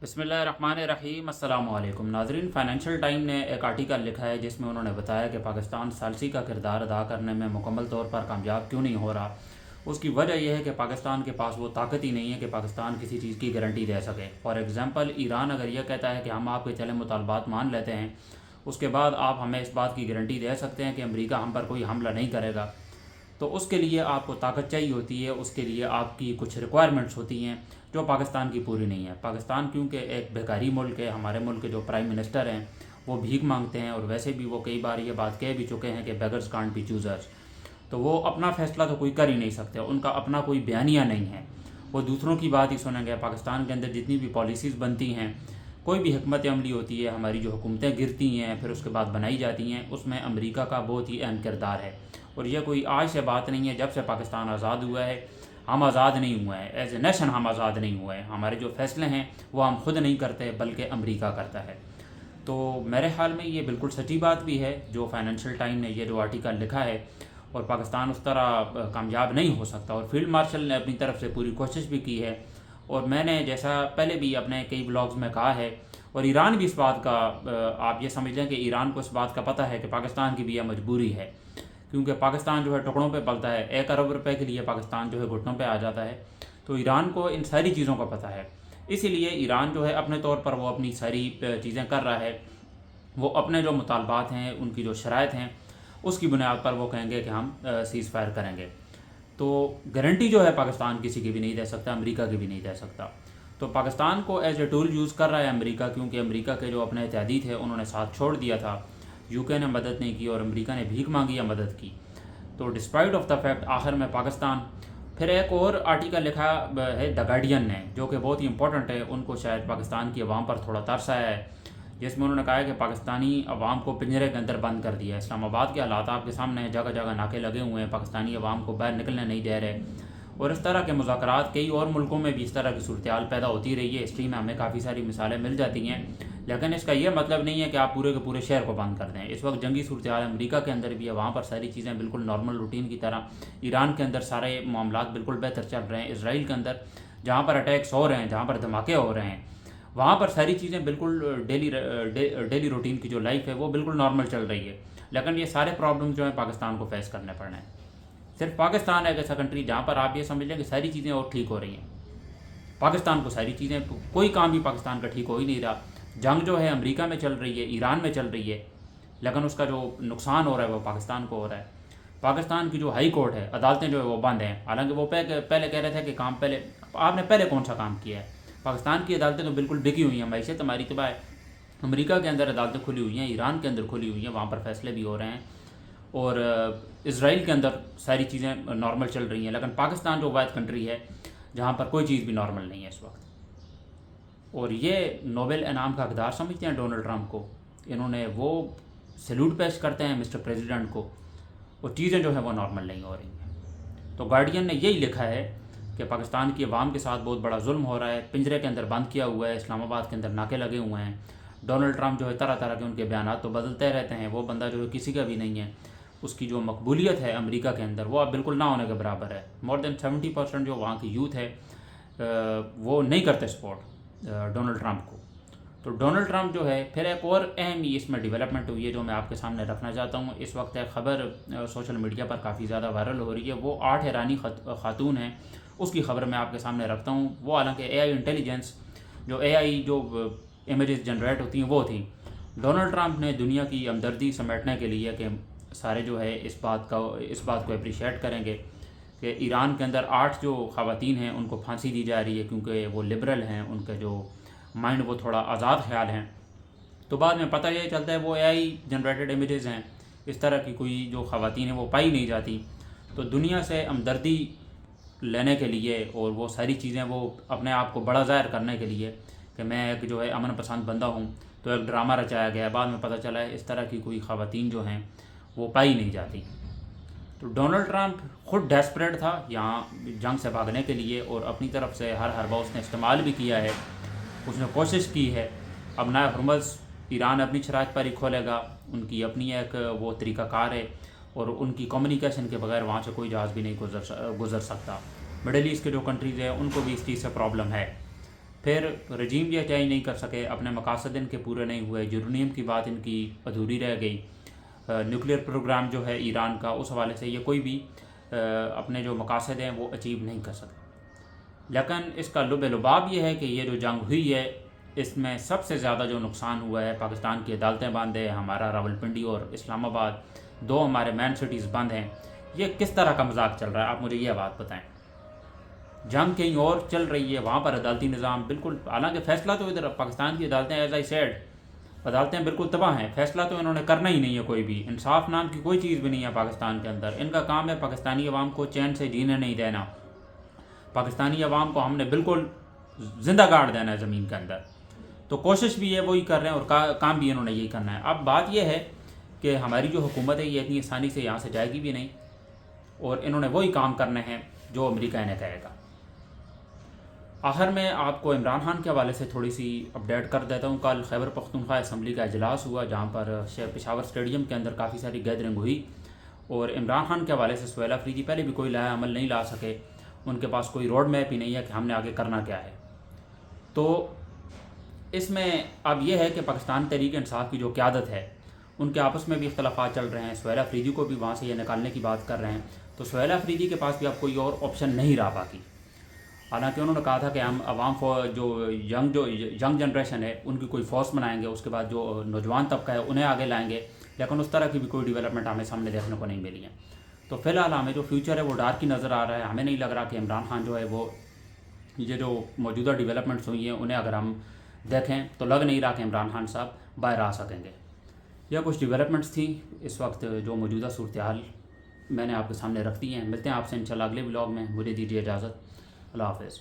بسم اللہ الرحمن الرحیم۔ السلام علیکم ناظرین، فائنینشیل ٹائم نے ایک آرٹیکل لکھا ہے جس میں انہوں نے بتایا کہ پاکستان ثالثی کا کردار ادا کرنے میں مکمل طور پر کامیاب کیوں نہیں ہو رہا۔ اس کی وجہ یہ ہے کہ پاکستان کے پاس وہ طاقت ہی نہیں ہے کہ پاکستان کسی چیز کی گارنٹی دے سکے۔ فار ایگزامپل، ایران اگر یہ کہتا ہے کہ ہم آپ کے چلے مطالبات مان لیتے ہیں، اس کے بعد آپ ہمیں اس بات کی گارنٹی دے سکتے ہیں کہ امریکہ ہم پر کوئی حملہ نہیں کرے گا، تو اس کے لیے آپ کو طاقت چاہیے ہوتی ہے، اس کے لیے آپ کی کچھ ریکوائرمنٹس ہوتی ہیں جو پاکستان کی پوری نہیں ہے۔ پاکستان کیونکہ ایک بیکاری ملک ہے، ہمارے ملک کے جو پرائم منسٹر ہیں وہ بھیک مانگتے ہیں، اور ویسے بھی وہ کئی بار یہ بات کہہ بھی چکے ہیں کہ بیگرز کانٹ بی چوزرز، تو وہ اپنا فیصلہ تو کوئی کر ہی نہیں سکتے، ان کا اپنا کوئی بیانیہ نہیں ہے، وہ دوسروں کی بات ہی سنیں گے۔ پاکستان کے اندر جتنی بھی پالیسیز بنتی ہیں، کوئی بھی حکمت عملی ہوتی ہے، ہماری جو حکومتیں گرتی ہیں پھر اس کے بعد بنائی جاتی ہیں، اس میں امریکہ کا بہت ہی اہم کردار ہے۔ اور یہ کوئی آج سے بات نہیں ہے، جب سے پاکستان آزاد ہوا ہے ہم آزاد نہیں ہوئے ہیں، ایز اے نیشن ہم آزاد نہیں ہوئے ہیں، ہمارے جو فیصلے ہیں وہ ہم خود نہیں کرتے بلکہ امریکہ کرتا ہے۔ تو میرے خیال میں یہ بالکل سچی بات بھی ہے جو فائنینشیل ٹائم نے یہ جو آرٹیکل لکھا ہے، اور پاکستان اس طرح کامیاب نہیں ہو سکتا، اور فیلڈ مارشل نے اپنی طرف سے پوری کوشش بھی کی ہے، اور میں نے جیسا پہلے بھی اپنے کئی بلاگز میں کہا ہے، اور ایران بھی اس بات کا آپ یہ سمجھ لیں کہ ایران کو اس بات کا پتہ ہے کہ پاکستان کی بھی یہ مجبوری ہے، کیونکہ پاکستان جو ہے ٹکڑوں پہ پلتا ہے، 1 ارب روپے کے لیے پاکستان جو ہے گھٹنوں پہ آ جاتا ہے، تو ایران کو ان ساری چیزوں کا پتہ ہے، اسی لیے ایران جو ہے اپنے طور پر وہ اپنی ساری چیزیں کر رہا ہے، وہ اپنے جو مطالبات ہیں، ان کی جو شرائط ہیں، اس کی بنیاد پر وہ کہیں گے کہ ہم سیز فائر کریں گے، تو گارنٹی جو ہے پاکستان کسی کی بھی نہیں دے سکتا، امریکہ کی بھی نہیں دے سکتا۔ تو پاکستان کو ایز اے ٹول یوز کر رہا ہے امریکہ، کیونکہ امریکہ کے جو اپنے اتحادی تھے انہوں نے ساتھ چھوڑ دیا تھا، یو کے نے مدد نہیں کی اور امریکہ نے بھیک مانگی یا مدد کی، تو ڈسپائٹ آف دا فیکٹ آخر میں پاکستان۔ پھر ایک اور آرٹیکل لکھا ہے دا گارڈین نے، جو کہ بہت ہی امپورٹنٹ ہے، ان کو شاید پاکستان کی عوام پر تھوڑا ترس آیا ہے، جس میں انہوں نے کہا ہے کہ پاکستانی عوام کو پنجرے کے اندر بند کر دیا ہے۔ اسلام آباد کے حالات آپ کے سامنے ہیں، جگہ جگہ ناکے لگے ہوئے ہیں، پاکستانی عوام کو باہر نکلنے نہیں دے رہے، اور اس طرح کے مذاکرات کئی اور ملکوں میں بھی اس طرح کی صورتحال پیدا ہوتی رہی ہے، ہسٹری میں ہمیں کافی ساری مثالیں مل جاتی ہیں، لیکن اس کا یہ مطلب نہیں ہے کہ آپ پورے کے پورے شہر کو بند کر دیں۔ اس وقت جنگی صورتحال امریکہ کے اندر بھی ہے، وہاں پر ساری چیزیں بالکل نارمل روٹین کی طرح، ایران کے اندر سارے معاملات بالکل بہتر چل رہے ہیں، اسرائیل کے اندر جہاں پر اٹیکس ہو رہے ہیں، جہاں پر دھماکے ہو رہے ہیں، وہاں پر ساری چیزیں بالکل ڈیلی روٹین کی جو لائف ہے وہ بالکل نارمل چل رہی ہے، لیکن یہ سارے پرابلم جو ہیں پاکستان کو فیس کرنے پڑ رہے ہیں۔ صرف پاکستان ہے ایک ایسا کنٹری جہاں پر آپ یہ سمجھ لیں کہ ساری چیزیں اور ٹھیک ہو رہی ہیں، پاکستان کو ساری چیزیں، کوئی کام بھی پاکستان کا ٹھیک ہو ہی نہیں رہا۔ جنگ جو ہے امریکہ میں چل رہی ہے، ایران میں چل رہی ہے، لیکن اس کا جو نقصان ہو رہا ہے وہ پاکستان کو ہو رہا ہے۔ پاکستان کی جو ہائی کورٹ ہے، عدالتیں جو ہے وہ بند ہیں، حالانکہ وہ پہلے کہہ رہے تھے کہ کام پہلے، آپ نے پہلے کون سا کام کیا ہے؟ پاکستان کی عدالتیں تو بالکل بکی ہوئی ہیں، معیشت ہماری تباہ ہے۔ امریکہ کے اندر عدالتیں کھلی ہوئی ہیں، ایران کے اندر کھلی ہوئی ہیں، وہاں پر فیصلے بھی ہو رہے ہیں، اور اسرائیل کے اندر ساری چیزیں نارمل چل رہی ہیں، لیکن پاکستان جو واحد کنٹری ہے جہاں پر کوئی چیز بھی نارمل نہیں ہے اس وقت۔ اور یہ نوبل انعام کا حقدار سمجھتے ہیں ڈونلڈ ٹرمپ کو، انہوں نے وہ سیلوٹ پیش کرتے ہیں مسٹر پریزیڈنٹ کو، اور چیزیں جو ہیں وہ نارمل نہیں ہو رہی ہیں۔ تو گارڈین نے یہی لکھا ہے کہ پاکستان کی عوام کے ساتھ بہت بڑا ظلم ہو رہا ہے، پنجرے کے اندر بند کیا ہوا ہے، اسلام آباد کے اندر ناکے لگے ہوئے ہیں، ڈونلڈ ٹرمپ جو ہے طرح طرح کے ان کے بیانات تو بدلتے رہتے ہیں، وہ بندہ جو ہے کسی کا بھی نہیں ہے، اس کی جو مقبولیت ہے امریکہ کے اندر وہ اب بالکل نہ ہونے کے برابر ہے۔ مور دین 70% جو وہاں کی یوتھ ہے وہ نہیں کرتے سپورٹ ڈونلڈ ٹرمپ کو۔ تو ڈونلڈ ٹرمپ جو ہے، پھر ایک اور اہم اس میں ڈیولپمنٹ ہوئی ہے جو میں آپ کے سامنے رکھنا چاہتا ہوں۔ اس وقت ایک خبر سوشل میڈیا پر کافی زیادہ وائرل ہو رہی ہے، وہ 8 ایرانی خاتون ہیں، اس کی خبر میں آپ کے سامنے رکھتا ہوں۔ وہ حالانکہ اے آئی انٹیلیجنس، جو اے آئی جو امیجز جنریٹ ہوتی ہیں وہ تھیں۔ ڈونلڈ ٹرمپ نے دنیا کی ہمدردی سمیٹنے کے لیے کہ سارے جو ہے اس بات کو اپریشیٹ کریں گے کہ ایران کے اندر 8 جو خواتین ہیں ان کو پھانسی دی جا رہی ہے کیونکہ وہ لبرل ہیں، ان کا جو مائنڈ وہ تھوڑا آزاد خیال ہیں، تو بعد میں پتہ یہ چلتا ہے وہ اے آئی جنریٹڈ امیجز ہیں، اس طرح کی کوئی جو خواتین ہیں وہ پائی نہیں جاتی۔ تو دنیا سے ہمدردی لینے کے لیے اور وہ ساری چیزیں وہ اپنے آپ کو بڑا ظاہر کرنے کے لیے کہ میں ایک جو ہے امن پسند بندہ ہوں، تو ایک ڈرامہ رچایا گیا، بعد میں پتہ چلا ہے اس طرح کی کوئی خواتین جو ہیں وہ پائی نہیں جاتی۔ تو ڈونلڈ ٹرمپ خود ڈیسپریٹ تھا یہاں جنگ سے بھاگنے کے لیے، اور اپنی طرف سے ہر حربہ اس نے استعمال بھی کیا ہے، اس نے کوشش کی ہے۔ اب نئے ہرمز ایران اپنی شرائط پر ہی کھولے گا، ان کی اپنی ایک وہ طریقہ کار ہے، اور ان کی کمیونیکیشن کے بغیر وہاں سے کوئی جہاز بھی نہیں گزر سکتا۔ مڈل ایسٹ کے جو کنٹریز ہیں ان کو بھی اس چیز سے پرابلم ہے۔ پھر رجیم یہ چینج نہیں کر سکے، اپنے مقاصد ان کے پورے نہیں ہوئے، یورینیم کی بات ان کی ادھوری رہ گئی، نیوکلیئر پروگرام جو ہے ایران کا، اس حوالے سے یہ کوئی بھی اپنے جو مقاصد ہیں وہ اچیو نہیں کر سکے۔ لیکن اس کا لب لباب یہ ہے کہ یہ جو جنگ ہوئی ہے اس میں سب سے زیادہ جو نقصان ہوا ہے، پاکستان کی عدالتیں بند ہیں، ہمارا راولپنڈی اور اسلام آباد دو ہمارے مین سٹیز بند ہیں۔ یہ کس طرح کا مذاق چل رہا ہے، آپ مجھے یہ بات بتائیں۔ جنگ کہیں اور چل رہی ہے، وہاں پر عدالتی نظام بالکل، حالانکہ فیصلہ تو ادھر پاکستان کی عدالتیں ایز آئی سیڈ عدالتیں بالکل تباہ ہیں، فیصلہ تو انہوں نے کرنا ہی نہیں ہے، کوئی بھی انصاف نام کی کوئی چیز بھی نہیں ہے پاکستان کے اندر۔ ان کا کام ہے پاکستانی عوام کو چین سے جینے نہیں دینا، پاکستانی عوام کو ہم نے بالکل زندہ گاڑ دینا ہے زمین کے اندر۔ تو کوشش بھی ہے وہی کر رہے ہیں اور کام بھی انہوں نے یہی کرنا ہے۔ اب بات یہ ہے کہ ہماری جو حکومت ہے یہ اتنی آسانی سے یہاں سے جائے گی بھی نہیں، اور انہوں نے وہی کام کرنے ہیں جو امریکہ انہیں کہے گا۔ آخر میں آپ کو عمران خان کے حوالے سے تھوڑی سی اپڈیٹ کر دیتا ہوں۔ کل خیبر پختونخوا اسمبلی کا اجلاس ہوا جہاں پر پشاور اسٹیڈیم کے اندر کافی ساری گیدرنگ ہوئی، اور عمران خان کے حوالے سے سہیل آفریدی پہلے بھی کوئی لایا عمل نہیں لا سکے، ان کے پاس کوئی روڈ میپ ہی نہیں ہے کہ ہم نے آگے کرنا کیا ہے۔ تو اس میں اب یہ ہے کہ پاکستان تحریک انصاف کی جو قیادت ہے ان کے آپس میں بھی اختلافات چل رہے ہیں، سہیل آفریدی کو بھی وہاں سے یہ نکالنے کی بات کر رہے ہیں، تو سہیل آفریدی کے پاس بھی اب کوئی اور آپشن نہیں رہا باقی۔ حالانکہ انہوں نے کہا تھا کہ ہم عوام جو ینگ جنریشن ہے ان کی کوئی فورس بنائیں گے، اس کے بعد جو نوجوان طبقہ ہے انہیں آگے لائیں گے، لیکن اس طرح کی بھی کوئی ڈیولپمنٹ ہمیں سامنے دیکھنے کو نہیں ملی ہے۔ تو فی الحال ہمیں جو فیوچر ہے وہ ڈارک ہی نظر آ رہا ہے۔ ہمیں نہیں لگ رہا کہ عمران خان جو ہے وہ یہ جو موجودہ ڈیولپمنٹس ہوئی ہیں انہیں اگر ہم دیکھیں تو لگ نہیں رہا کہ عمران خان صاحب باہر آ سکیں گے۔ یہ کچھ ڈیولپمنٹس تھیں اس وقت جو موجودہ صورتحال میں نے آپ کے سامنے رکھ دی ہیں۔ ملتے ہیں آپ سے انشاءاللہ اگلے ولاگ میں، مجھے دیجیے اجازت، اللہ حافظ۔